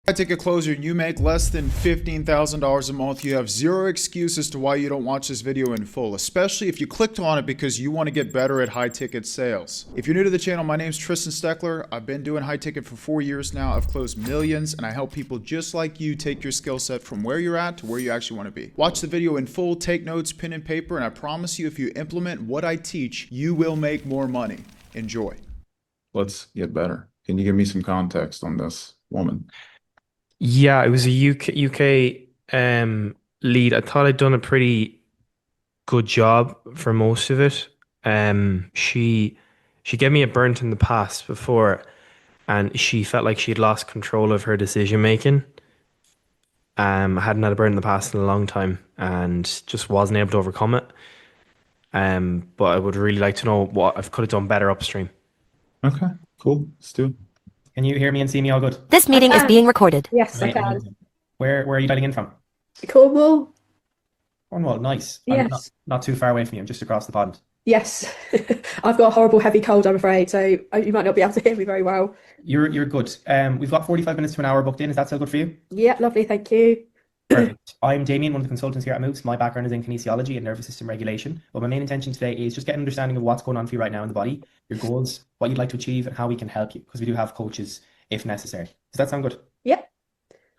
I take a closer and you make less than $15,000 a month, you have zero excuse as to why you don't watch this video in full, especially if you clicked on it because you want to get better at high ticket sales. If you're new to the channel, my name is Tristan Steckler. I've been doing high ticket for 4 years now. I've closed millions and I help people just like you take your skill set from where you're at to where you actually want to be. Watch the video in full, take notes, pen and paper, and I promise you if you implement what I teach, you will make more money. Enjoy. Let's get better. Can you give me some context on this woman? Yeah, it was a UK lead. I thought I'd done a pretty good job for most of it. She gave me a burnt in the past before, and she felt like she'd lost control of her decision making. I hadn't had a burn in the past in a long time, and just wasn't able to overcome it. But I would really like to know what I could have done better upstream. Okay, cool. Let's do it. Can you hear me and see me all good? This meeting is being recorded. Yes, I Right, can. amazing. Where are you dialing in from? Cornwall? Cornwall, nice. I'm Yes. not too far away from you. I'm just across the pond. Yes. I've got a horrible heavy cold, I'm afraid, so you might not be able to hear me very well. You're good. We've got 45 minutes to an hour booked in. Is that still good for you? Yeah, lovely, thank you. Perfect. I'm Damien, one of the consultants here at Moves. My background is in kinesiology and nervous system regulation. But my main intention today is just get an understanding of what's going on for you right now in the body, your goals, what you'd like to achieve, and how we can help you, because we do have coaches if necessary. Does that sound good? Yep.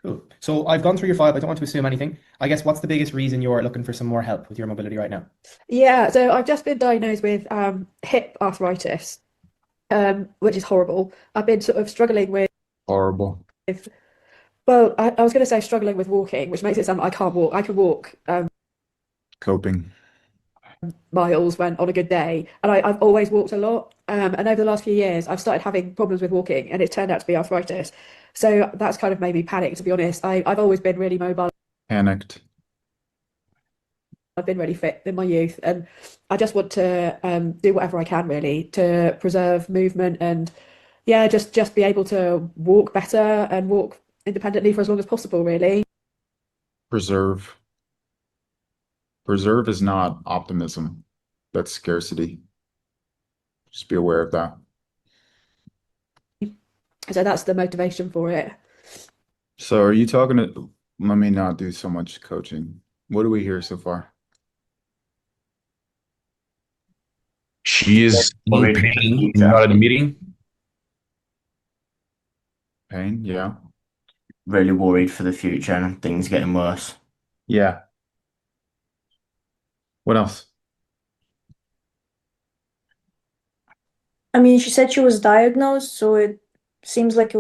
Cool. So I've gone through your file. I don't want to assume anything. I guess what's the biggest reason you're looking for some more help with your mobility right now? Yeah, so I've just been diagnosed with hip arthritis, which is horrible. I've been sort of struggling with, Horrible. well, I was going to say struggling with walking, which makes it sound like I can't walk. I can walk Coping. miles when on a good day, and I've always walked a lot. And over the last few years, I've started having problems with walking, and it's turned out to be arthritis. So that's kind of made me panic, to be honest. I've always been really mobile. Panicked. I've been really fit in my youth, and I just want to do whatever I can really to preserve movement and yeah, just be able to walk better and walk independently for as long as possible, really. Preserve. Preserve is not optimism. That's scarcity. Just be aware of that. So that's the motivation for it. So are you talking to, let me not do so much coaching. What do we hear so far? She is in pain, not at the meeting. Pain? Yeah. Really worried for the future and things getting worse. Yeah. What else? I mean, she said she was diagnosed, so it seems like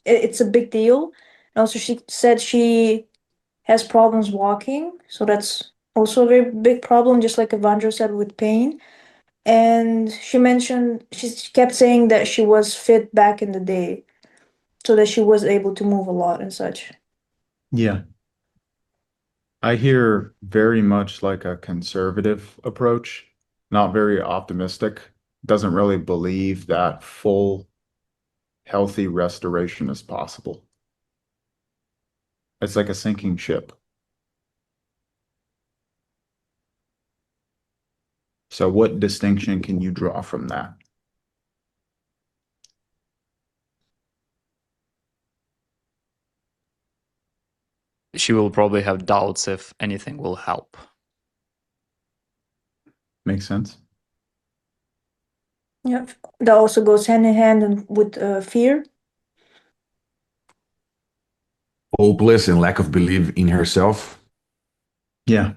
it's a big deal. And also, she said she has problems walking, so that's also a very big problem, just like Evandro said with pain. And she kept saying that she was fit back in the day, so that she was able to move a lot and such. Yeah. I hear very much like a conservative approach, not very optimistic. Doesn't really believe that full, healthy restoration is possible. It's like a sinking ship. So what distinction can you draw from that? She will probably have doubts if anything will help. Makes sense? Yeah, that also goes hand in hand with fear. Hopeless and lack of belief in herself. Yeah.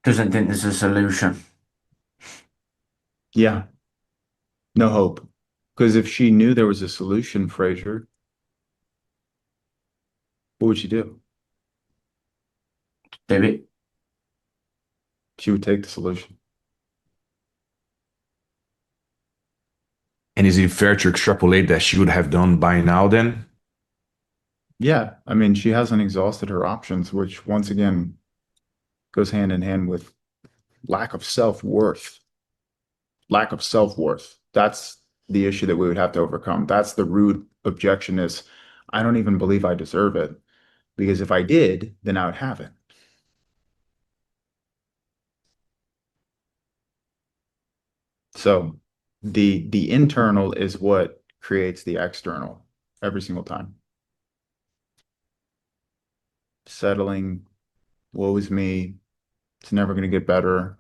Doesn't think there's a solution. Yeah. No hope. Because if she knew there was a solution, Fraser, what would she do? Do it. She would take the solution. And is it fair to extrapolate that she would have done by now then? Yeah. I mean, she hasn't exhausted her options, which once again goes hand in hand with lack of self-worth. Lack of self-worth. That's the issue that we would have to overcome. That's the root objection is, I don't even believe I deserve it. Because if I did, then I would have it. So the internal is what creates the external. every single time. Settling, woe is me, it's never going to get better.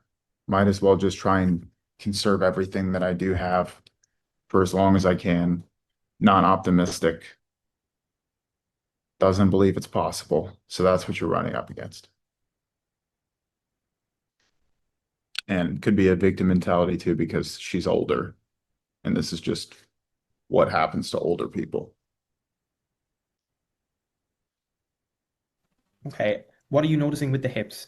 Might as well just try and conserve everything that I do have for as long as I can. Not optimistic. Doesn't believe it's possible. So that's what you're running up against. And it could be a victim mentality too, because she's older. And this is just what happens to older people. Okay. What are you noticing with the hips?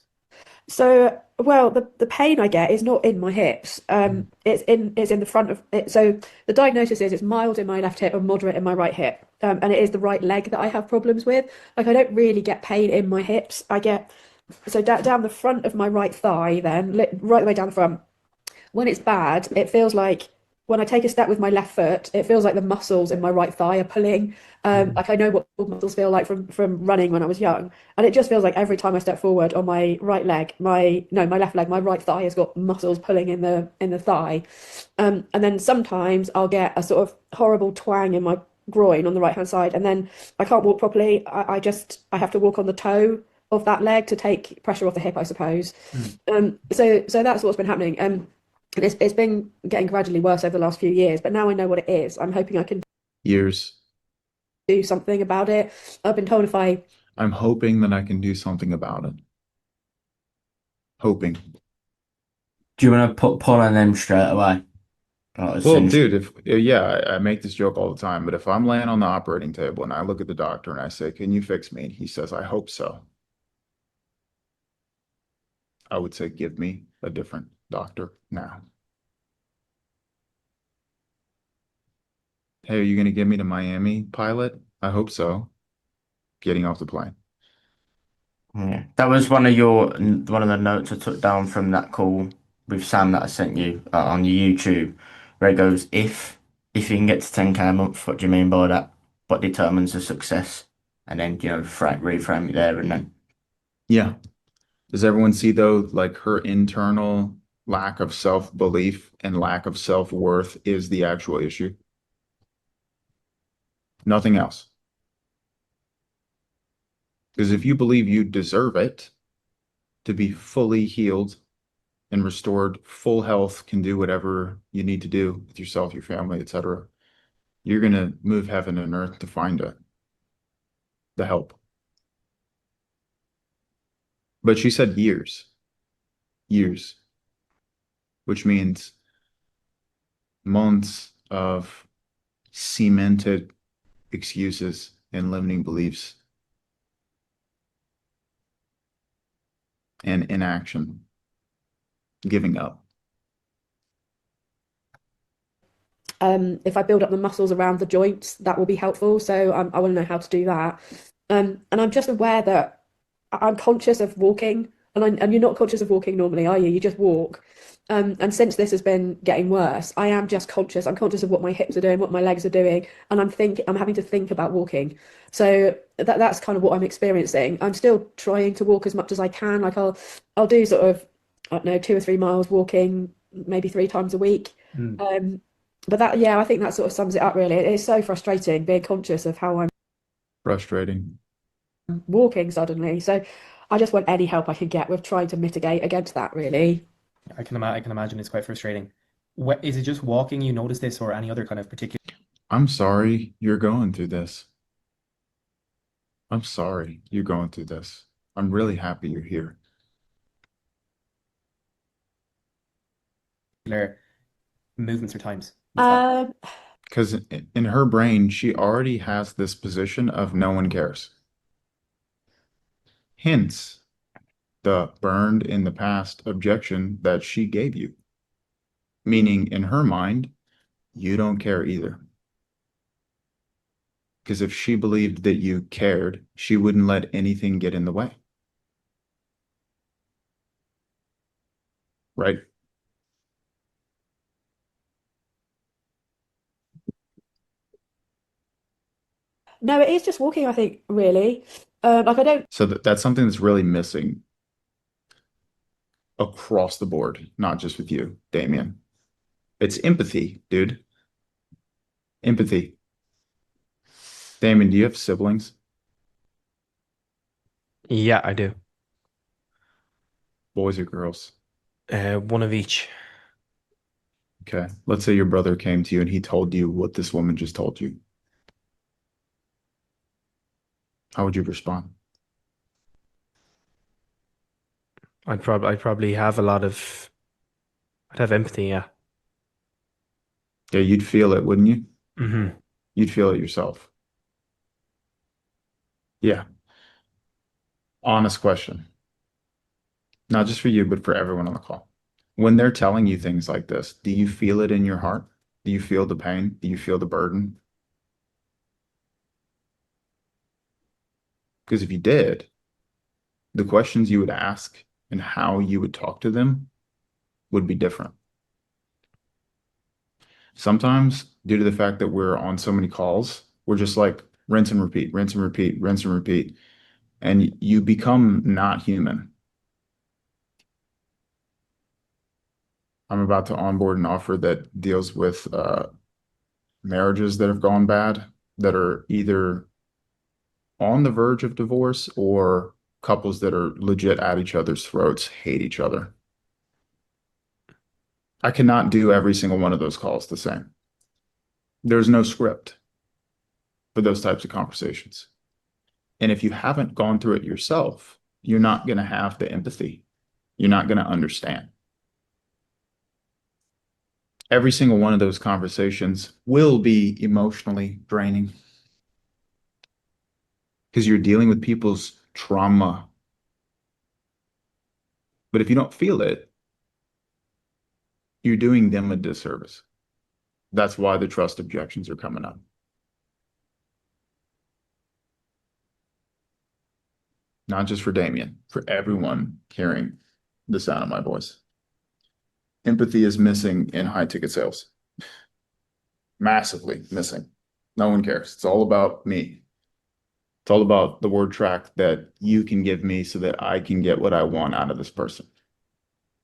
So, well, the pain I get is not in my hips. It's in the front of it. So the diagnosis is it's mild in my left hip and moderate in my right hip. And it is the right leg that I have problems with. Like I don't really get pain in my hips. I get so down the front of my right thigh, then right the way down the front. When it's bad, it feels like when I take a step with my left foot, it feels like the muscles in my right thigh are pulling. Like I know what muscles feel like from running when I was young, and it just feels like every time I step forward on my right leg, my left leg, my right thigh has got muscles pulling in the thigh, and then sometimes I'll get a sort of horrible twang in my groin on the right hand side, and then I can't walk properly. I have to walk on the toe of that leg to take pressure off the hip, I suppose. So that's what's been happening. And it's been getting gradually worse over the last few years, but now I know what it is. I'm hoping I can Years. do something about it. I've been told if I'm hoping that I can do something about it. Hoping. Do you want to put pull on them straight away? Well, dude, I make this joke all the time, but if I'm laying on the operating table and I look at the doctor and I say, "Can you fix me?" and he says, "I hope so," I would say, "Give me a different doctor now." Hey, are you going to get me to Miami, pilot? I hope so. Getting off the plane. Yeah, that was one of the notes I took down from that call with Sam that I sent you on your YouTube, where it goes, if you can get to 10K a month, what do you mean by that? What determines the success? And then reframe it there, and then Yeah. Does everyone see though, like her internal lack of self-belief and lack of self-worth is the actual issue? Nothing else. Because if you believe you deserve it to be fully healed and restored, full health, can do whatever you need to do with yourself, your family, etc., you're going to move heaven and earth to find it, the help. But she said years, which means months of cemented excuses and limiting beliefs and inaction, giving up. if I build up the muscles around the joints, that will be helpful. So I want to know how to do that. And I'm just aware that I'm conscious of walking, and you're not conscious of walking normally, are you? You just walk. And since this has been getting worse, I am just conscious. I'm conscious of what my hips are doing, what my legs are doing, and I'm having to think about walking. So that's kind of what I'm experiencing. I'm still trying to walk as much as I can. Like I'll do sort of, I don't know, 2 or 3 miles walking, maybe 3 times a week. But I think that sort of sums it up really. It is so frustrating being conscious of how I'm Frustrating. walking suddenly. So I just want any help I can get with trying to mitigate against that, really. I can imagine it's quite frustrating. Is it just walking you notice this, or any other kind of particular? I'm sorry you're going through this. I'm sorry you're going through this. I'm really happy you're here. Movements or times? Because in her brain, she already has this position of no one cares. Hence, the burned in the past objection that she gave you. Meaning, in her mind, you don't care either. Because if she believed that you cared, she wouldn't let anything get in the way. Right? No, it is just walking, I think, really. Like I don't. So that's something that's really missing across the board, not just with you, Damien. It's empathy, dude. Empathy. Damon, do you have siblings? Yeah, I do. Boys or girls? One of each. Okay. Let's say your brother came to you and he told you what this woman just told you. How would you respond? I'd probably have a lot of. I'd have empathy. Yeah. Yeah, you'd feel it, wouldn't you? Mm-hmm. You'd feel it yourself. Yeah. Honest question. Not just for you, but for everyone on the call. When they're telling you things like this, do you feel it in your heart? Do you feel the pain? Do you feel the burden? Because if you did, the questions you would ask and how you would talk to them would be different. Sometimes, due to the fact that we're on so many calls, we're just like rinse and repeat, rinse and repeat, rinse and repeat. And you become not human. I'm about to onboard an offer that deals with marriages that have gone bad, that are either on the verge of divorce or couples that are legit at each other's throats, hate each other. I cannot do every single one of those calls the same. There's no script for those types of conversations. And if you haven't gone through it yourself, you're not going to have the empathy. You're not going to understand. Every single one of those conversations will be emotionally draining because you're dealing with people's trauma. But if you don't feel it, you're doing them a disservice. That's why the trust objections are coming up. Not just for Damien, for everyone hearing the sound of my voice. Empathy is missing in high ticket sales. Massively missing. No one cares. It's all about me. It's all about the word track that you can give me so that I can get what I want out of this person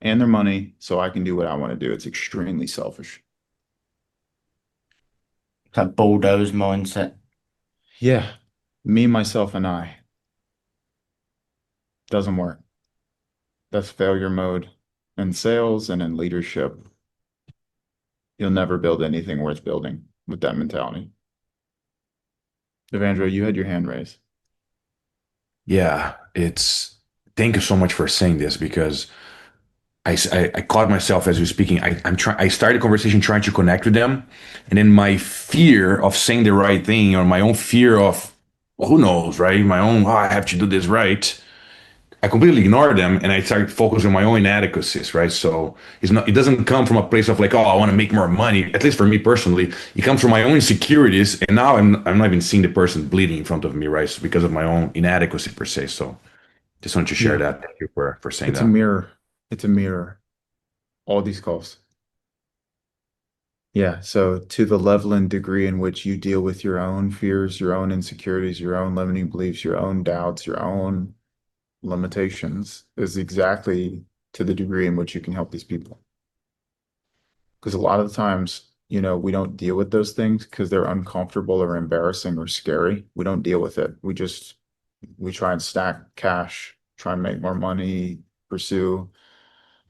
and their money so I can do what I want to do. It's extremely selfish. That bulldoze mindset. Yeah. Me, myself, and I. Doesn't work. That's failure mode in sales and in leadership. You'll never build anything worth building with that mentality. Evandro, you had your hand raised. Yeah, thank you so much for saying this because I caught myself as you're speaking. I started a conversation trying to connect with them, and then my fear of saying the right thing or my own fear of who knows, right? My own, I have to do this right. I completely ignored them and I started focusing on my own inadequacies, right? So it doesn't come from a place of like, oh, I want to make more money. At least for me personally, it comes from my own insecurities. And now I'm not even seeing the person bleeding in front of me, right? So because of my own inadequacy per se. So just wanted to share that. Thank you for saying It's that. a mirror. It's a mirror. All these calls. Yeah. So to the level and degree in which you deal with your own fears, your own insecurities, your own limiting beliefs, your own doubts, your own limitations is exactly to the degree in which you can help these people. Because a lot of the times, we don't deal with those things because they're uncomfortable or embarrassing or scary. We don't deal with it. We try and stack cash, try and make more money, pursue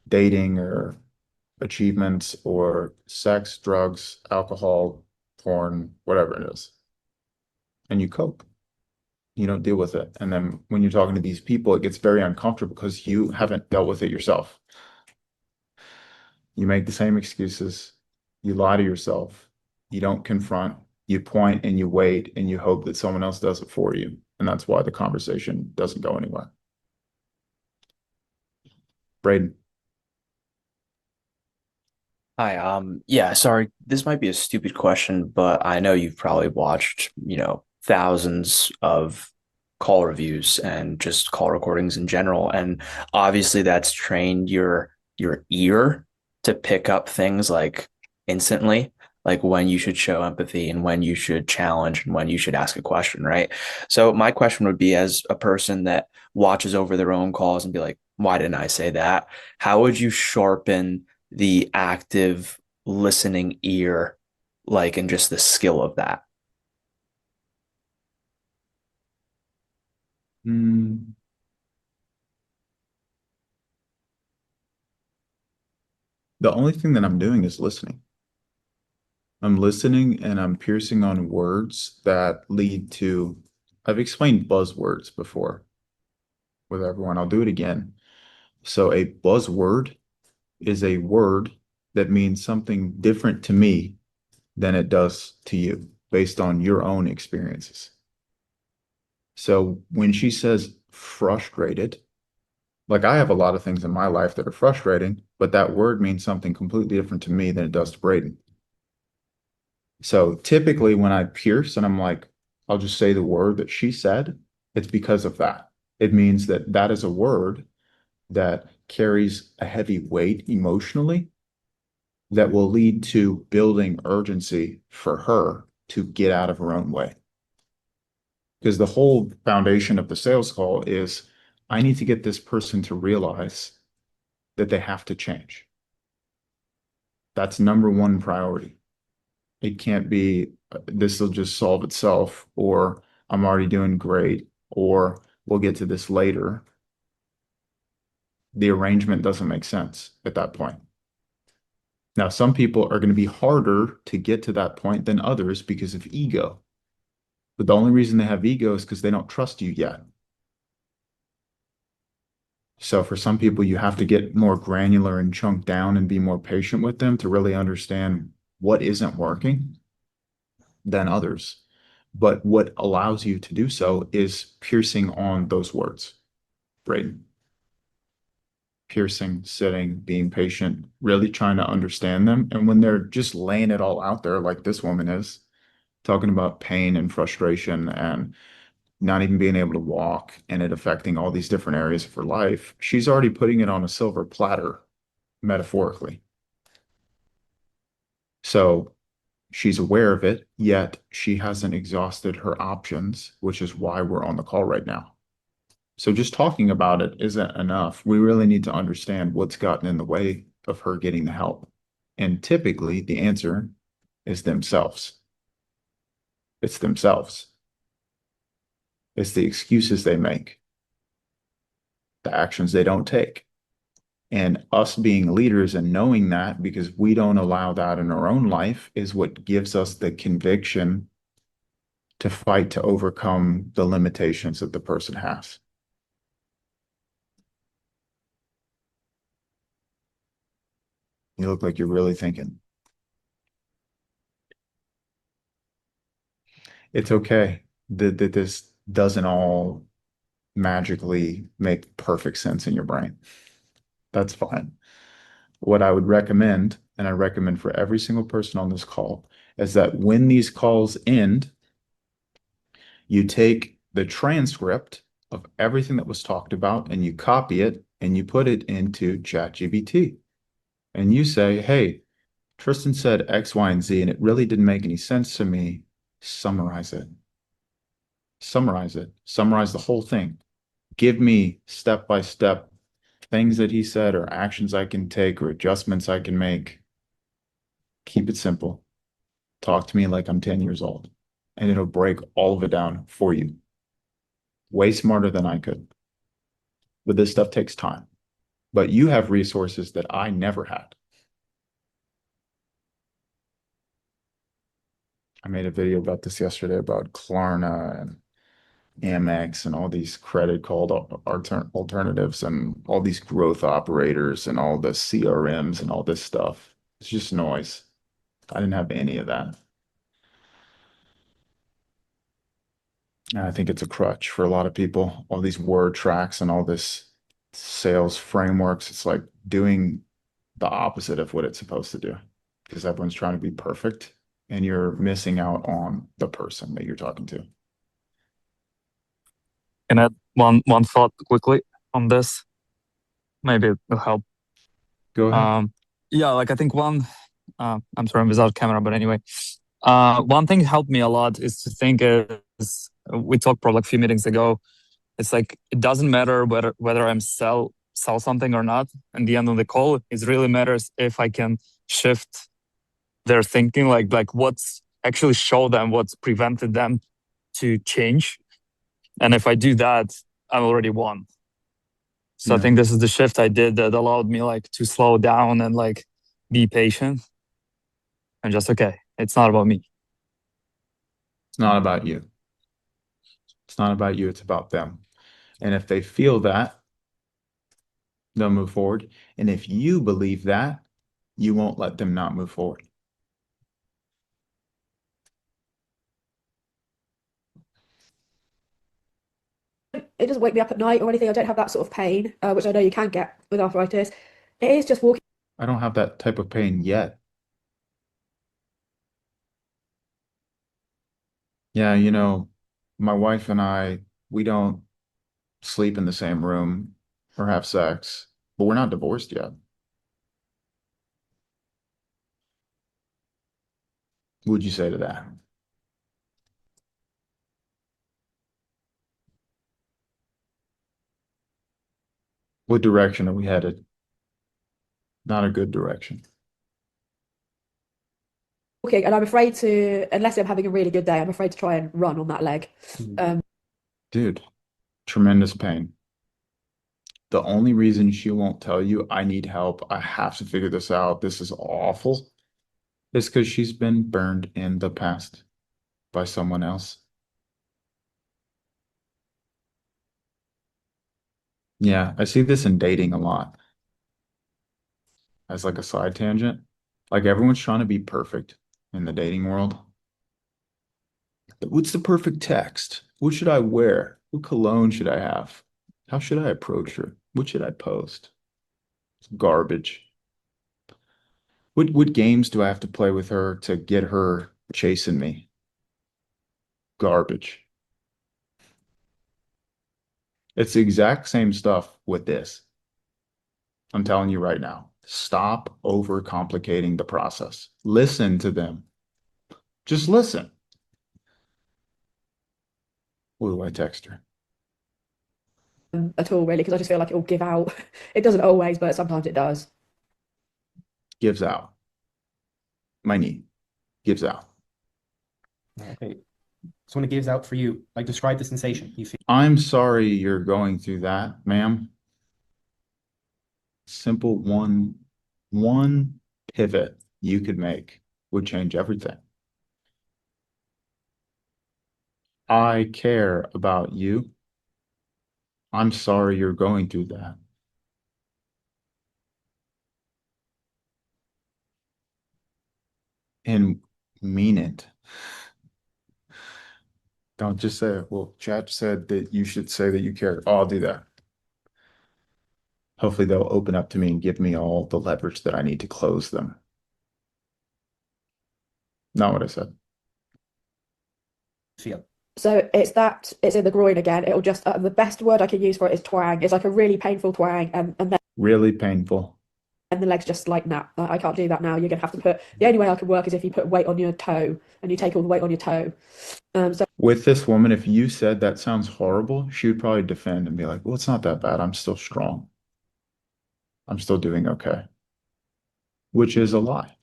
dating or achievements or sex, drugs, alcohol, porn, whatever it is. And you cope. You don't deal with it. And then when you're talking to these people, it gets very uncomfortable because you haven't dealt with it yourself. You make the same excuses. You lie to yourself. You don't confront. You point and you wait and you hope that someone else does it for you. And that's why the conversation doesn't go anywhere. Braden. Hi, yeah, sorry, this might be a stupid question, but I know you've probably watched, thousands of call reviews and just call recordings in general. And obviously that's trained your ear to pick up things like instantly, like when you should show empathy and when you should challenge and when you should ask a question, right? So my question would be, as a person that watches over their own calls and be like, why didn't I say that? How would you sharpen the active listening ear, like, and just the skill of that? Mm, the only thing that I'm doing is listening. I'm listening and I'm piercing on words that lead to, I've explained buzzwords before with everyone. I'll do it again. So a buzzword is a word that means something different to me than it does to you based on your own experiences. So when she says frustrated, like I have a lot of things in my life that are frustrating, but that word means something completely different to me than it does to Braden. So typically when I pierce and I'm like, I'll just say the word that she said, it's because of that. It means that that is a word that carries a heavy weight emotionally that will lead to building urgency for her to get out of her own way. Because the whole foundation of the sales call is I need to get this person to realize that they have to change. That's number one priority. It can't be this will just solve itself, or I'm already doing great, or we'll get to this later. The arrangement doesn't make sense at that point. Now, some people are going to be harder to get to that point than others because of ego. But the only reason they have ego is because they don't trust you yet. So for some people, you have to get more granular and chunk down and be more patient with them to really understand what isn't working than others. But what allows you to do so is piercing on those words. Braden. Piercing, sitting, being patient, really trying to understand them. And when they're just laying it all out there, like this woman is, talking about pain and frustration and not even being able to walk and it affecting all these different areas of her life, she's already putting it on a silver platter, metaphorically. So she's aware of it, yet she hasn't exhausted her options, which is why we're on the call right now. So just talking about it isn't enough. We really need to understand what's gotten in the way of her getting the help. And typically the answer is themselves. It's themselves. It's the excuses they make, the actions they don't take. And us being leaders and knowing that because we don't allow that in our own life is what gives us the conviction to fight to overcome the limitations that the person has. You look like you're really thinking. It's okay that this doesn't all magically make perfect sense in your brain. That's fine. What I would recommend, and I recommend for every single person on this call, is that when these calls end, you take the transcript of everything that was talked about and you copy it and you put it into ChatGPT. And you say, hey, Tristan said X, Y, and Z, and it really didn't make any sense to me. Summarize it. Summarize it. Summarize the whole thing. Give me step by step things that he said or actions I can take or adjustments I can make. Keep it simple. Talk to me like I'm 10 years old, and it'll break all of it down for you. Way smarter than I could. But this stuff takes time. But you have resources that I never had. I made a video about this yesterday about Klarna and Amex and all these credit called alternatives and all these growth operators and all the CRMs and all this stuff. It's just noise. I didn't have any of that. And I think it's a crutch for a lot of people. All these word tracks and all this sales frameworks. It's like doing the opposite of what it's supposed to do because everyone's trying to be perfect and you're missing out on the person that you're talking to. Can I add one thought quickly on this? Maybe it will help. Go ahead. Yeah, like I think I'm sorry, I'm without camera, but anyway, one thing helped me a lot is to think is we talked probably like a few meetings ago. It's like it doesn't matter whether I'm sell something or not. In the end of the call, it really matters if I can shift their thinking, like what's actually show them what's prevented them to change. And if I do that, I'm already one. So I Yeah. think this is the shift I did that allowed me like to slow down and like be patient and just okay. It's not about me. It's not about you. It's not about you, it's about them. And if they feel that, they'll move forward. And if you believe that, you won't let them not move forward. It doesn't wake me up at night or anything. I don't have that sort of pain, which I know you can get with arthritis. It is just walking. I don't have that type of pain yet. Yeah, you know, my wife and I, we don't sleep in the same room or have sex, but we're not divorced yet. What would you say to that? What direction are we headed? Not a good direction. Walking, and I'm afraid to, unless I'm having a really good day, I'm afraid to try and run on that leg. Dude, tremendous pain. The only reason she won't tell you, I need help, I have to figure this out, this is awful, is because she's been burned in the past by someone else. Yeah, I see this in dating a lot as like a side tangent. Like everyone's trying to be perfect in the dating world. What's the perfect text? What should I wear? What cologne should I have? How should I approach her? What should I post? It's garbage. What games do I have to play with her to get her chasing me? Garbage. It's the exact same stuff with this. I'm telling you right now. Stop overcomplicating the process. Listen to them. Just listen. What do I text her? At all, really, because I just feel like it will give out. It doesn't always, but sometimes it does. Gives out. My knee gives out. Okay. So when it gives out for you, like describe the sensation you feel. I'm sorry you're going through that, ma'am. Simple one pivot you could make would change everything. I care about you. I'm sorry you're going through that. And mean it. Don't just say, well, chat said that you should say that you care. Oh, I'll do that. Hopefully they'll open up to me and give me all the leverage that I need to close them. Not what I said. Feel. So it's in the groin again. It'll just, the best word I can use for it is twang. It's like a really painful twang, and then Really painful. the leg's just like, nah, I can't do that now. You're gonna have to put, the only way I can work is if you put weight on your toe and you take all the weight on your toe. So With this woman, if you said that sounds horrible, she would probably defend and be like, well, it's not that bad. I'm still strong. I'm still doing okay. Which is a lie.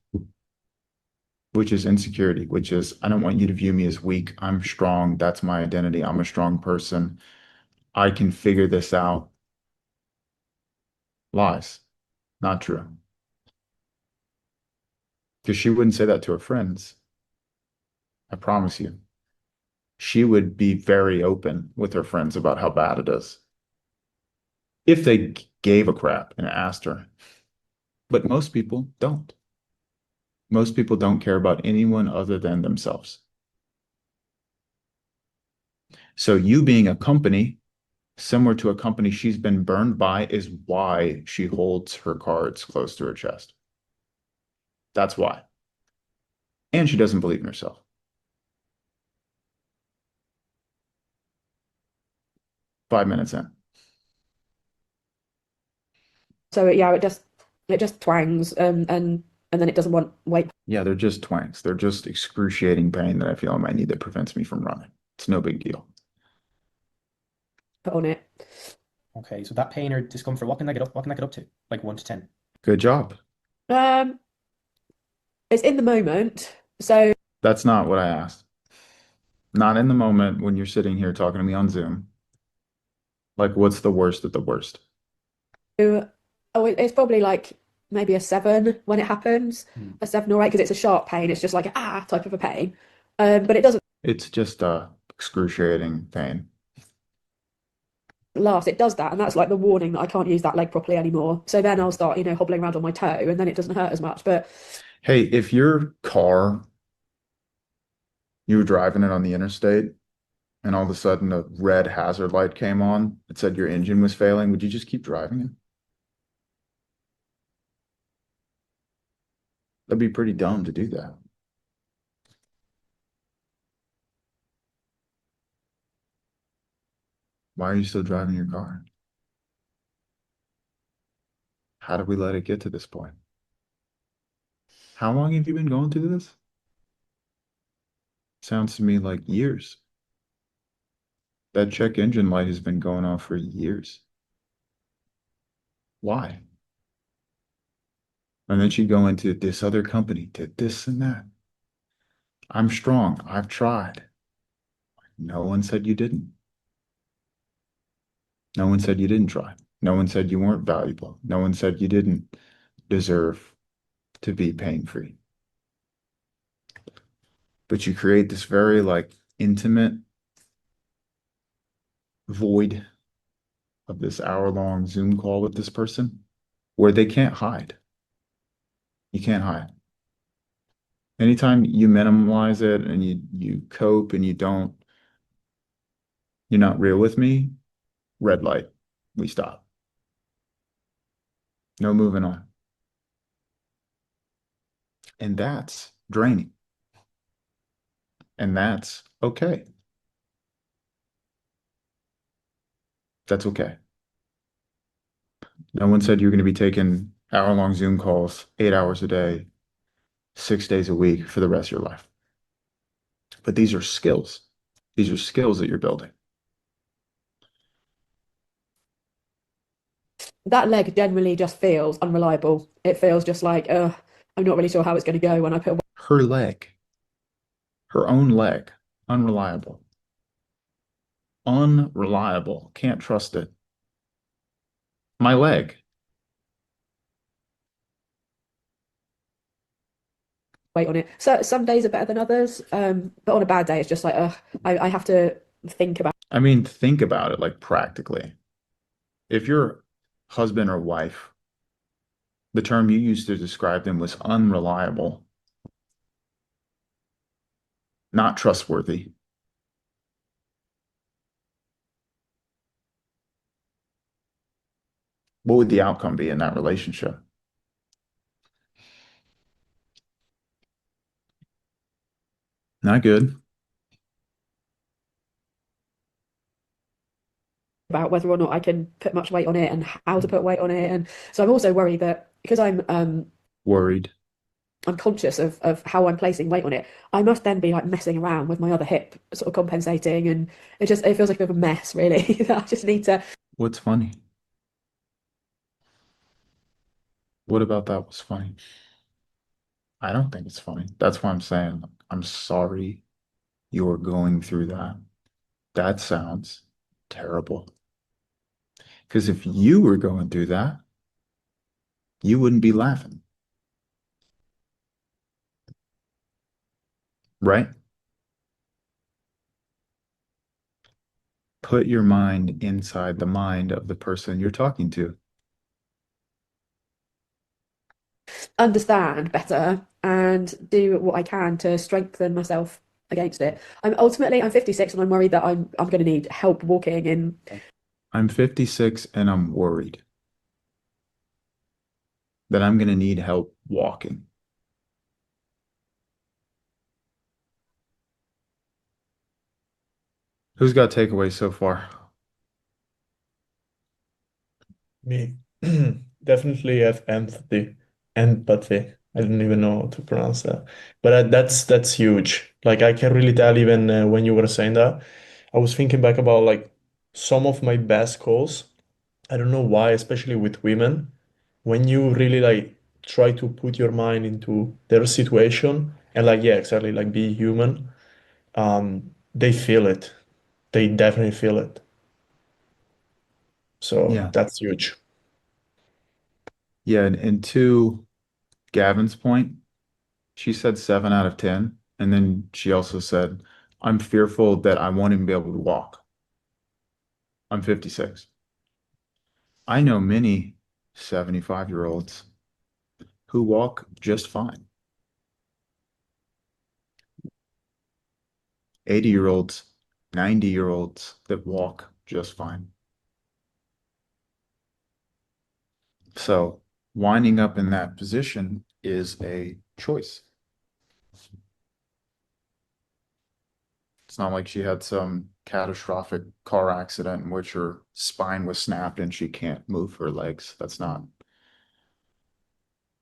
Which is insecurity, which is, I don't want you to view me as weak. I'm strong. That's my identity. I'm a strong person. I can figure this out. Lies. Not true. Because she wouldn't say that to her friends. I promise you. She would be very open with her friends about how bad it is. If they gave a crap and asked her. But most people don't. Most people don't care about anyone other than themselves. So you being a company, similar to a company she's been burned by, is why she holds her cards close to her chest. That's why. And she doesn't believe in herself. Five minutes in. So yeah, it just twangs, and then it doesn't want weight Yeah, they're just twangs. They're just excruciating pain that I feel in my knee that prevents me from running. It's no big deal. put on it. Okay, so that pain or discomfort, what can I get up? What can I get up to? Like 1 to 10. Good job. It's in the moment. So That's not what I asked. Not in the moment when you're sitting here talking to me on Zoom. Like, what's the worst of the worst? Oh, it's probably like maybe a 7 when it happens, a 7 or 8 because it's a sharp pain. It's just like ah type of a pain, but it doesn't It's just excruciating pain. last. It does that, and that's like the warning that I can't use that leg properly anymore. So then I'll start, hobbling around on my toe, and then it doesn't hurt as much. But Hey, if your car, you were driving it on the interstate, and all of a sudden a red hazard light came on, it said your engine was failing, would you just keep driving it? That'd be pretty dumb to do that. Why are you still driving your car? How did we let it get to this point? How long have you been going through this? Sounds to me like years. That check engine light has been going on for years. Why? And then she'd go into this other company, did this and that. I'm strong. I've tried. No one said you didn't. No one said you didn't try. No one said you weren't valuable. No one said you didn't deserve to be pain-free. But you create this very like intimate void of this hour-long Zoom call with this person where they can't hide. You can't hide. Anytime you minimize it and you cope and you're not real with me, red light, we stop. No moving on. And that's draining. And that's okay. That's okay. No one said you're going to be taking hour-long Zoom calls, 8 hours a day, 6 days a week for the rest of your life. But these are skills. These are skills that you're building. that leg generally just feels unreliable. It feels just like, I'm not really sure how it's going to go when I put Her leg, her own leg, unreliable. Unreliable. Can't trust it. My leg. weight on it. So some days are better than others, but on a bad day, it's just like, I have to think about. I mean, think about it like practically. If your husband or wife, the term you used to describe them was unreliable, not trustworthy. What would the outcome be in that relationship? Not good. About whether or not I can put much weight on it and how to put weight on it. And so I'm also worried that because Worried. I'm conscious of how I'm placing weight on it, I must then be like messing around with my other hip, sort of compensating, and it feels like a bit of a mess, really. I just need to. What's funny? What about that was funny? I don't think it's funny. That's why I'm saying I'm sorry you're going through that. That sounds terrible. Because if you were going through that, you wouldn't be laughing. Right? Put your mind inside the mind of the person you're talking to. Understand better and do what I can to strengthen myself against it. I'm 56 and I'm worried that I'm going to need help walking in. I'm 56 and I'm worried that I'm going to need help walking. Who's got takeaways so far? Me. Definitely have empathy. Empathy. I don't even know how to pronounce that. But that's huge. Like I can really tell even when you were saying that, I was thinking back about like some of my best calls. I don't know why, especially with women, when you really like try to put your mind into their situation and like yeah, exactly, like be human, they feel it. They definitely feel it. So Yeah. that's huge. Yeah. And to Gavin's point, she said 7 out of 10. And then she also said, I'm fearful that I won't even be able to walk. I'm 56. I know many 75-year-olds who walk just fine. 80-year-olds, 90-year-olds that walk just fine. So winding up in that position is a choice. It's not like she had some catastrophic car accident in which her spine was snapped and she can't move her legs.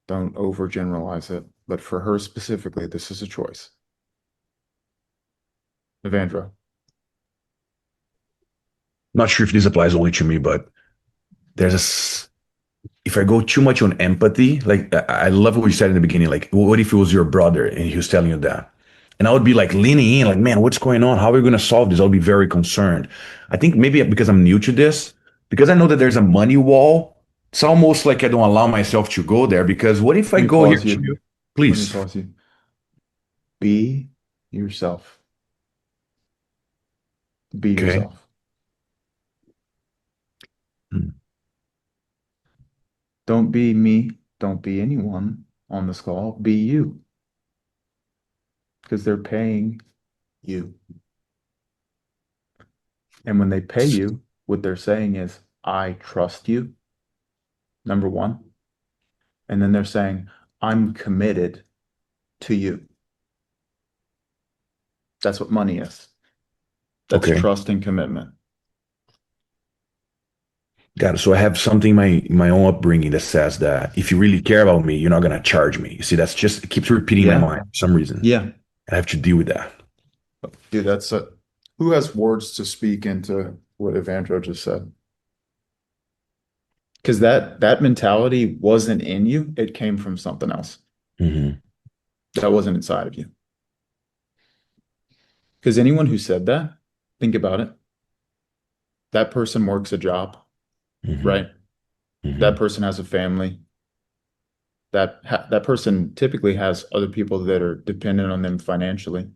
Don't overgeneralize it. But for her specifically, this is a choice. Evandro. Not sure if this applies only to me, but if I go too much on empathy, like I love what you said in the beginning, like what if it was your brother and he was telling you that? And I would be like leaning in, like, man, what's going on? How are we going to solve this? I'll be very concerned. I think maybe because I'm new to this, because I know that there's a money wall, it's almost like I don't allow myself to go there because what if I Let me go here pause you. too? Let me Please. pause you. Be yourself. Be Okay. yourself. Hmm. Don't be me. Don't be anyone on this call. Be you. Because they're paying you. And when they pay you, what they're saying is, I trust you, number one. And then they're saying, I'm committed to you. That's what money is. That's Okay. trust and commitment. Got it. So I have something in my own upbringing that says that if you really care about me, you're not gonna charge me. You see, that's just it keeps repeating in my mind for some reason. Yeah. I have to deal with that. Dude, who has words to speak into what Evandro just said? Because that mentality wasn't in you, it came from something else. Hmm. That wasn't inside of you. Because anyone who said that, think about it. That person works a job, Hmm. right? Hmm. That person has a family. That person typically has other people that are dependent on them financially.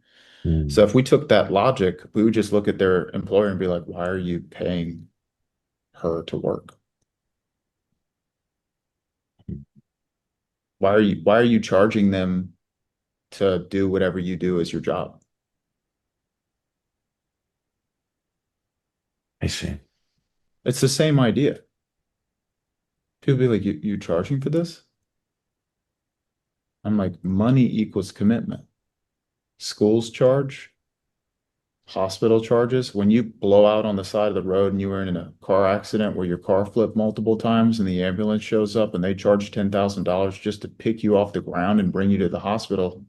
So if we took that logic, we would just look at their employer and be like, why are you paying her to work? Why are you charging them to do whatever you do as your job? I see. It's the same idea. People be like, you charging for this? I'm like, money equals commitment. Schools charge, hospital charges. When you blow out on the side of the road and you were in a car accident where your car flipped multiple times and the ambulance shows up and they charge $10,000 just to pick you off the ground and bring you to the hospital,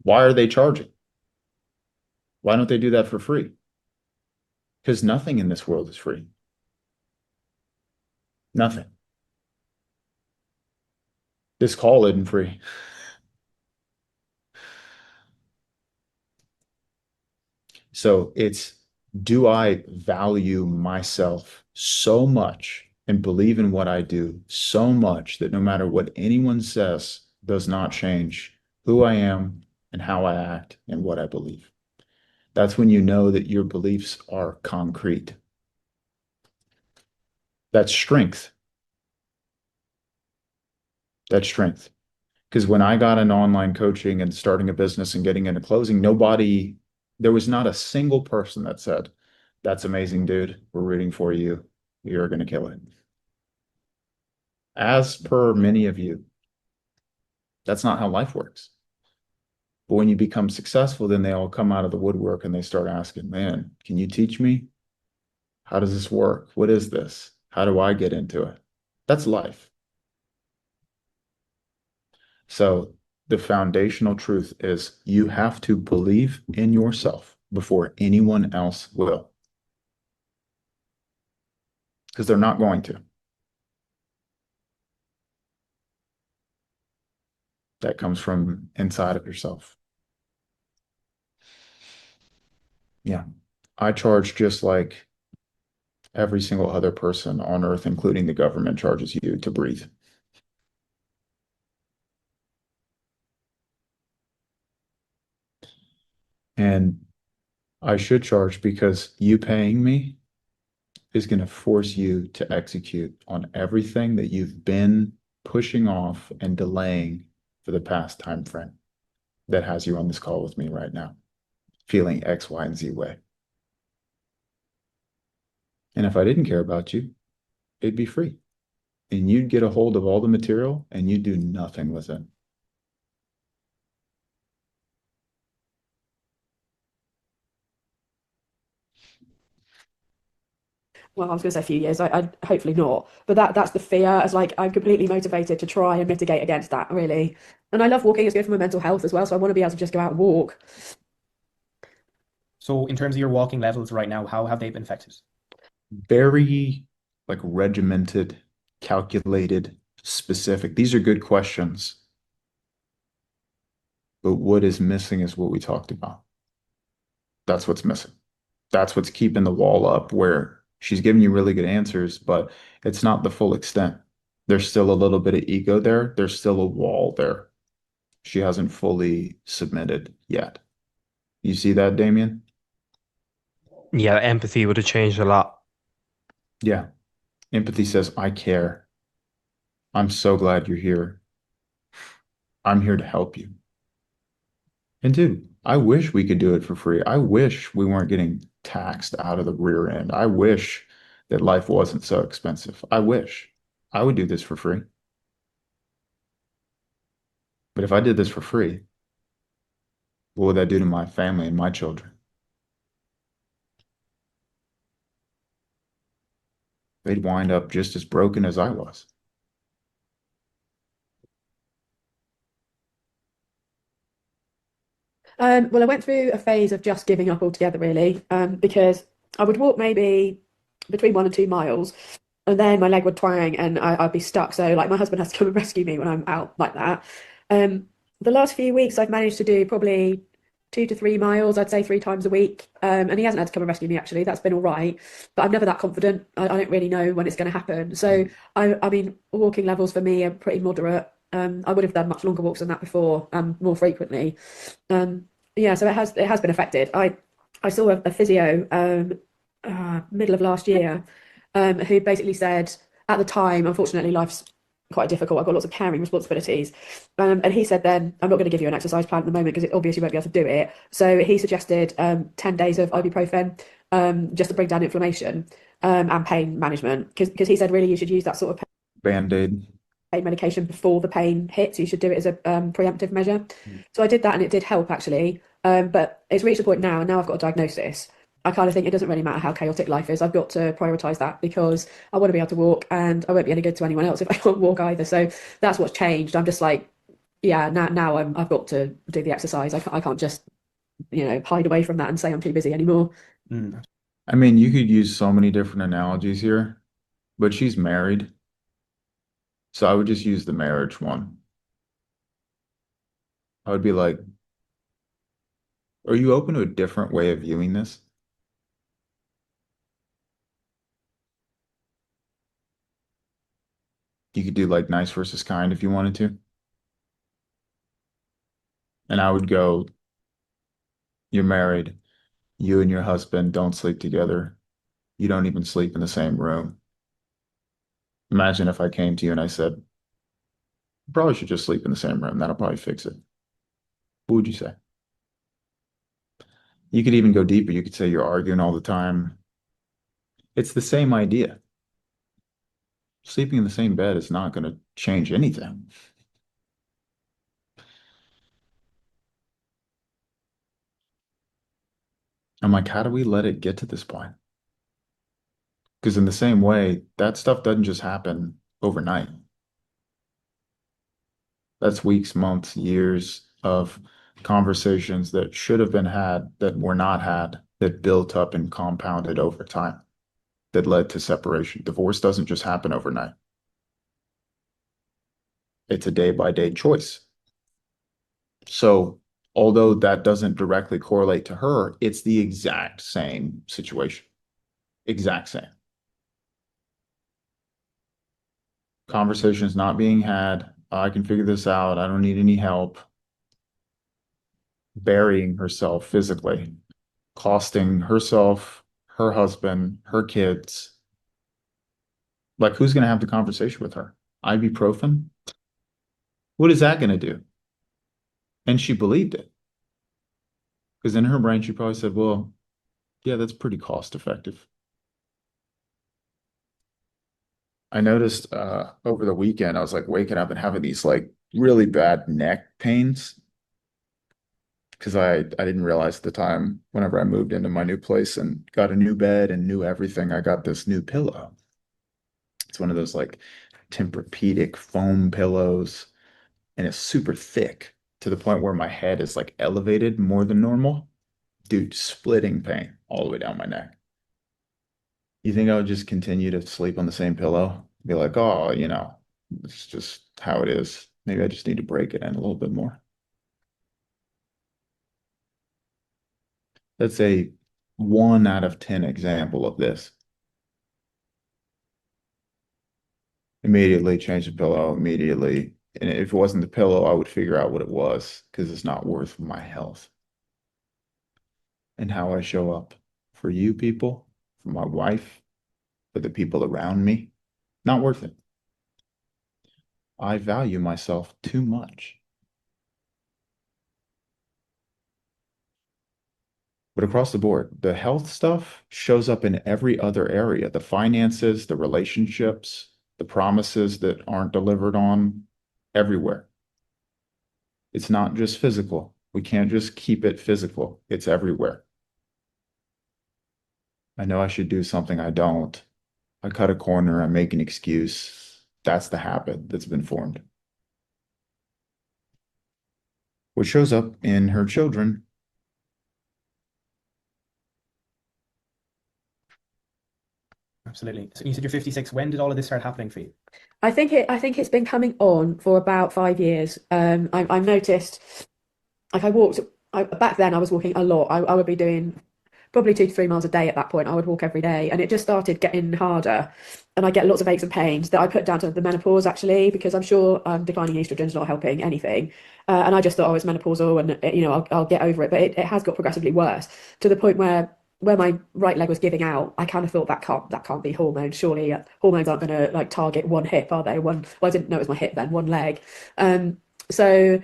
why are they charging? Why don't they do that for free? Because nothing in this world is free. Nothing. This call isn't free. So it's, do I value myself so much and believe in what I do so much that no matter what anyone says does not change who I am and how I act and what I believe? That's when you know that your beliefs are concrete. That's strength. That's strength. Because when I got into online coaching and starting a business and getting into closing, there was not a single person that said, that's amazing, dude. We're rooting for you. You're going to kill it. As per many of you, that's not how life works. But when you become successful, then they all come out of the woodwork and they start asking, man, can you teach me? How does this work? What is this? How do I get into it? That's life. So the foundational truth is you have to believe in yourself before anyone else will. Because they're not going to. That comes from inside of yourself. Yeah. I charge just like Every single other person on earth, including the government, charges you to breathe. And I should charge because you paying me is going to force you to execute on everything that you've been pushing off and delaying for the past time frame that has you on this call with me right now, feeling X, Y, and Z way. And if I didn't care about you, it'd be free. And you'd get a hold of all the material and you'd do nothing with it. Well, I was going to say a few years. I hopefully not, but that's the fear. As like I'm completely motivated to try and mitigate against that, really. And I love walking. It's good for my mental health as well. So I want to be able to just go out and walk. So in terms of your walking levels right now, how have they been affected? Very like regimented, calculated, specific. These are good questions. But what is missing is what we talked about. That's what's missing. That's what's keeping the wall up, where she's giving you really good answers, but it's not the full extent. There's still a little bit of ego there. There's still a wall there. She hasn't fully submitted yet. You see that, Damien? Yeah, empathy would have changed a lot. Yeah. Empathy says, I care. I'm so glad you're here. I'm here to help you. And dude, I wish we could do it for free. I wish we weren't getting taxed out of the rear end. I wish that life wasn't so expensive. I wish I would do this for free. But if I did this for free, what would that do to my family and my children? They'd wind up just as broken as I was. Well, I went through a phase of just giving up altogether, really, because I would walk maybe between 1 and 2 miles, and then my leg would twang and I'd be stuck. So, like, my husband has to come and rescue me when I'm out like that. The last few weeks, I've managed to do probably 2 to 3 miles, I'd say 3 times a week. And he hasn't had to come and rescue me, actually. That's been all right. But I'm never that confident. I don't really know when it's going to happen. So, I mean, walking levels for me are pretty moderate. I would have done much longer walks than that before, more frequently. Yeah, so it has been affected. I saw a physio middle of last year, who basically said at the time, unfortunately, life's quite difficult. I've got lots of caring responsibilities, and he said then I'm not going to give you an exercise plan at the moment because it obviously won't be able to do it. So he suggested 10 days of ibuprofen, just to bring down inflammation, and pain management, because he said really you should use that sort of Band-Aid. pain medication before the pain hits. You should do it as a preemptive measure. So I did that and it did help, actually. But it's reached a point now, and now I've got a diagnosis. I kind of think it doesn't really matter how chaotic life is. I've got to prioritize that because I want to be able to walk, and I won't be any good to anyone else if I can't walk either. So that's what's changed. I'm just like, yeah, now I've got to do the exercise. I can't just, hide away from that and say I'm too busy anymore. I mean, you could use so many different analogies here, but she's married. So I would just use the marriage one. I would be like, are you open to a different way of viewing this? You could do like nice versus kind if you wanted to. And I would go, you're married, you and your husband don't sleep together. You don't even sleep in the same room. Imagine if I came to you and I said, you probably should just sleep in the same room. That'll probably fix it. What would you say? You could even go deeper. You could say you're arguing all the time. It's the same idea. Sleeping in the same bed is not going to change anything. I'm like, how do we let it get to this point? Because in the same way, that stuff doesn't just happen overnight. That's weeks, months, years of conversations that should have been had that were not had, that built up and compounded over time, that led to separation. Divorce doesn't just happen overnight. It's a day-by-day choice. So although that doesn't directly correlate to her, it's the exact same situation. Exact same. Conversation is not being had. I can figure this out. I don't need any help. Burying herself physically, costing herself, her husband, her kids. Like, who's going to have the conversation with her? Ibuprofen? What is that going to do? And she believed it. Because in her brain, she probably said, well, yeah, that's pretty cost effective. I noticed over the weekend, I was like waking up and having these like really bad neck pains. Because I didn't realize at the time, whenever I moved into my new place and got a new bed and new everything, I got this new pillow. It's one of those like Tempur-Pedic foam pillows, and it's super thick to the point where my head is like elevated more than normal. Dude, splitting pain all the way down my neck. You think I would just continue to sleep on the same pillow? Be like, oh, it's just how it is. Maybe I just need to break it in a little bit more. That's a 1 out of 10 example of this. Immediately change the pillow, immediately. And if it wasn't the pillow, I would figure out what it was because it's not worth my health. And how I show up for you people, for my wife, for the people around me, not worth it. I value myself too much. But across the board, the health stuff shows up in every other area, the finances, the relationships, the promises that aren't delivered on, everywhere. It's not just physical. We can't just keep it physical. It's everywhere. I know I should do something I don't. I cut a corner, I make an excuse. That's the habit that's been formed. Which shows up in her children. Absolutely. So you said you're 56. When did all of this start happening for you? I think it's been coming on for about 5 years. I've noticed, like back then I was walking a lot. I would be doing probably 2 to 3 miles a day at that point. I would walk every day, and it just started getting harder. And I get lots of aches and pains that I put down to the menopause, actually, because I'm sure declining estrogen's not helping anything. And I just thought I was menopausal, and I'll get over it. But it has got progressively worse to the point where my right leg was giving out. I kind of thought that can't be hormones. Surely hormones aren't going to like target one hip, are they? Well, I didn't know it was my hip then, one leg. So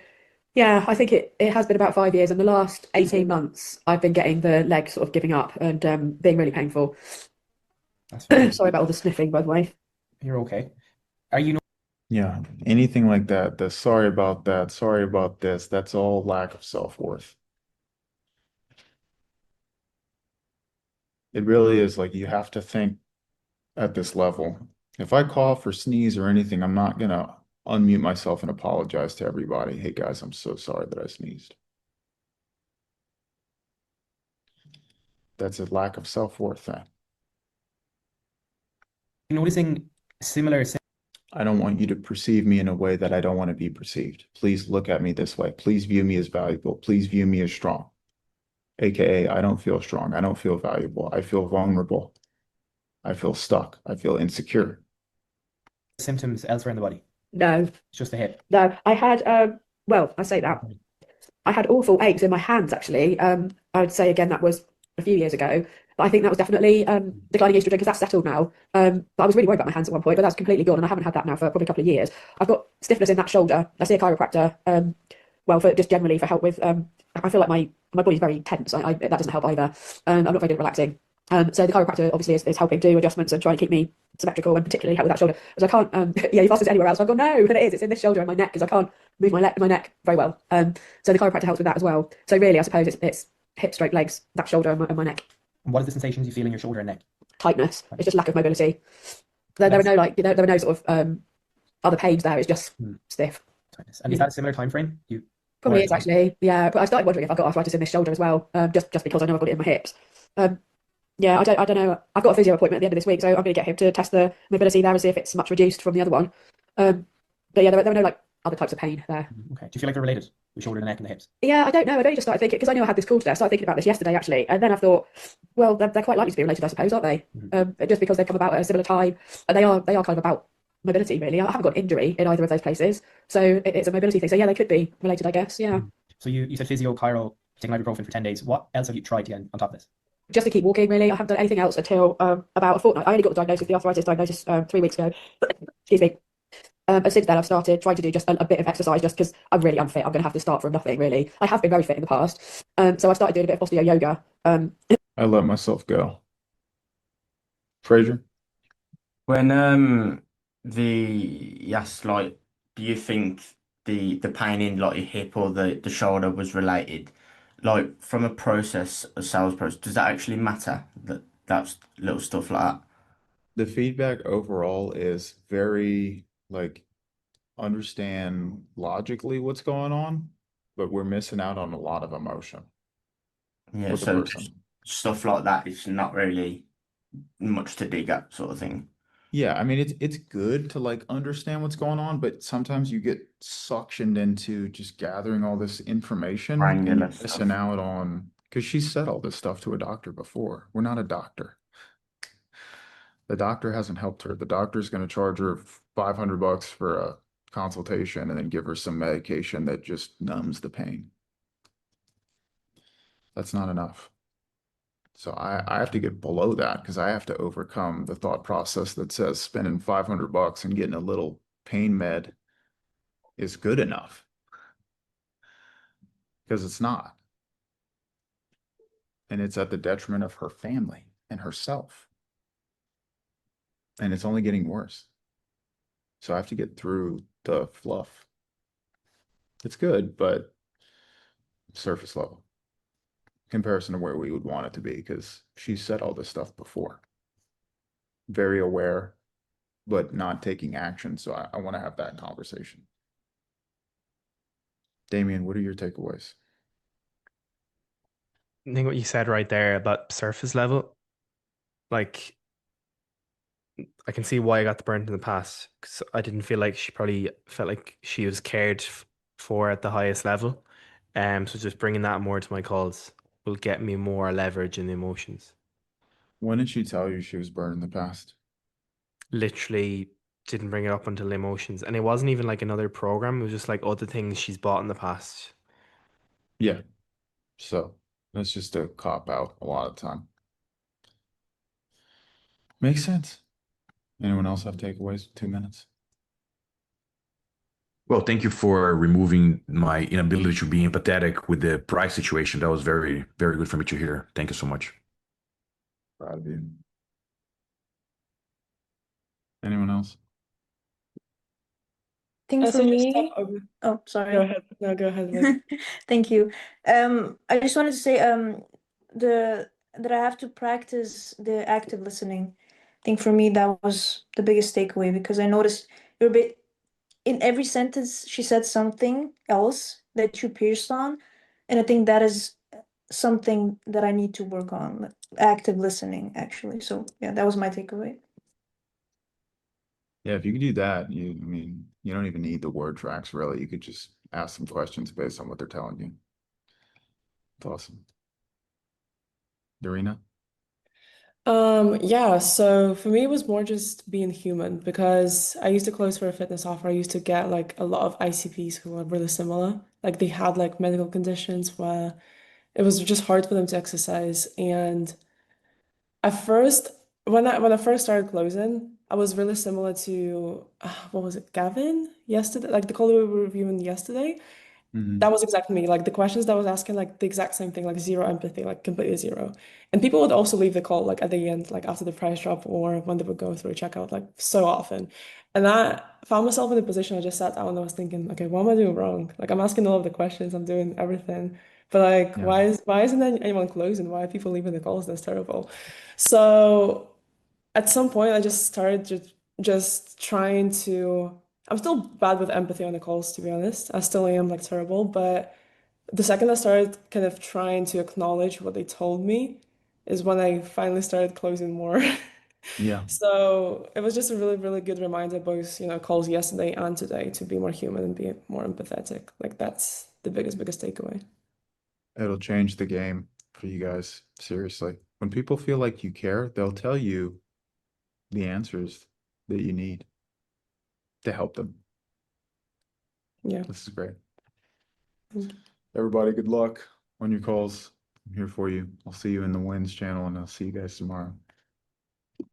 yeah, I think it has been about 5 years, and the last 18 months I've been getting the leg sort of giving up and being really painful. That's fine. Sorry about all the sniffing, by the way. You're okay. Are you Yeah, anything like that, the sorry about that, sorry about this, that's all lack of self-worth. It really is like you have to think at this level. If I cough or sneeze or anything, I'm not gonna unmute myself and apologize to everybody. Hey guys, I'm so sorry that I sneezed. That's a lack of self-worth thing. noticing similar I don't want you to perceive me in a way that I don't want to be perceived. Please look at me this way. Please view me as valuable. Please view me as strong. AKA, I don't feel strong. I don't feel valuable. I feel vulnerable. I feel stuck. I feel insecure. symptoms elsewhere in the body? No, It's just the hip. no. I had well, I say that. I had awful aches in my hands, actually. I would say again that was a few years ago, but I think that was definitely declining estrogen because that's settled now. But I was really worried about my hands at one point, but that's completely gone, and I haven't had that now for probably a couple of years. I've got stiffness in that shoulder. I see a chiropractor. Well, for just generally for help with. I feel like my body's very tense. That doesn't help either. I'm not very good at relaxing. So the chiropractor obviously is helping do adjustments and try and keep me symmetrical, and particularly help with that shoulder. Because I can't, yeah, you've asked us anywhere else. I've gone, no, and it's in this shoulder and my neck because I can't move my neck very well. So the chiropractor helps with that as well. So really, I suppose it's hip, stroke, legs, that shoulder and my neck. What are the sensations you feel in your shoulder and neck? Tightness. It's just lack of mobility. There were no there were no sort of other pains there. It's just stiff. Tightness. And is that a similar time frame? Probably is actually, yeah. But I started wondering if I've got arthritis in this shoulder as well, just because I know I've got it in my hips. Yeah, I don't know. I've got a physio appointment at the end of this week, so I'm going to get him to test the mobility there and see if it's much reduced from the other one. But yeah, there were no like other types of pain there. Okay. Do you feel like they're related? The shoulder, the neck, and the hips? Yeah, I don't know. I'd only just started thinking because I knew I had this call today. I started thinking about this yesterday actually, and then I thought, well, they're quite likely to be related, I suppose, aren't they? Just because they come about at a similar time, and they are kind of about mobility really. I haven't got an injury in either of those places, so it's a mobility thing. So yeah, they could be related, I guess. Yeah. So you said physio, chiro, taking ibuprofen for 10 days. What else have you tried to get on top of this? Just to keep walking, really. I haven't done anything else until about a fortnight. I only got the diagnosis, the arthritis diagnosis, 3 weeks ago. Excuse me. And since then, I've started trying to do just a bit of exercise, just because I'm really unfit. I'm going to have to start from nothing, really. I have been very fit in the past, so I started doing a bit of osteo yoga. I let myself go. Fraser? When yes, like, do you think the pain in like your hip or the shoulder was related? Like from a process, a sales process, does that actually matter? That's little stuff like that. The feedback overall is very like understand logically what's going on, but we're missing out on a lot of emotion Yeah, with the so person. stuff like that is not really much to dig at, sort of thing. Yeah, I mean it's good to like understand what's going on, but sometimes you get suctioned into just gathering all this information and you're Granular missing stuff. out on because she said all this stuff to a doctor before. We're not a doctor. The doctor hasn't helped her. The doctor's going to charge her $500 for a consultation and then give her some medication that just numbs the pain. That's not enough. So I have to get below that because I have to overcome the thought process that says spending $500 and getting a little pain med is good enough. Because it's not. And it's at the detriment of her family and herself. And it's only getting worse. So I have to get through the fluff. It's good, but surface level comparison to where we would want it to be because she said all this stuff before. Very aware, but not taking action. So I want to have that conversation. Damien, what are your takeaways? I think what you said right there about surface level, like I can see why I got the burnt in the past because I didn't feel like she probably felt like she was cared for at the highest level. So just bringing that more to my calls will get me more leverage in the emotions. When did she tell you she was burned in the past? Literally didn't bring it up until the emotions, and it wasn't even like another program. It was just like other things she's bought in the past. Yeah. So that's just a cop out a lot of time. Makes sense. Anyone else have takeaways? 2 minutes. Well, thank you for removing my inability to be empathetic with the price situation. That was very, very good for me to hear. Thank you so much. Proud of you. Anyone else? I think for me, oh, Go sorry. ahead. No, go ahead, Liz. Thank you. I just wanted to say that I have to practice the active listening. I think for me that was the biggest takeaway because I noticed you're a bit in every sentence she said something else that you pierced on, and I think that is something that I need to work on, like, active listening actually. So yeah, that was my takeaway. Yeah, if you could do that, I mean, you don't even need the word tracks really. You could just ask some questions based on what they're telling you. It's awesome. Dorina? Yeah, so for me it was more just being human because I used to close for a fitness offer. I used to get like a lot of ICPs who were really similar. Like they had like medical conditions where it was just hard for them to exercise. And at first, when I first started closing, I was really similar to what was it, Gavin yesterday? Like the caller we were reviewing yesterday. That was exactly me. Like the questions that I was asking, like the exact same thing, like zero empathy, like completely zero. And people would also leave the call like at the end, like after the price drop or when they would go through a checkout, like so often. And I found myself in a position I just sat down and I was thinking, okay, what am I doing wrong? Like I'm asking all of the questions, I'm doing everything. But like Yeah. why isn't anyone closing? Why are people leaving the calls? That's terrible. So at some point I just started just trying to I'm still bad with empathy on the calls, to be honest. I still am like terrible, but the second I started kind of trying to acknowledge what they told me is when I finally started closing more. Yeah. So it was just a really, really good reminder, both, calls yesterday and today to be more human and be more empathetic. Like that's the biggest takeaway. It'll change the game for you guys. Seriously. When people feel like you care, they'll tell you the answers that you need. to help them. Yeah. This is great. Thank you. Everybody, good luck on your calls. I'm here for you. I'll see you in the wins channel, and I'll see you guys tomorrow.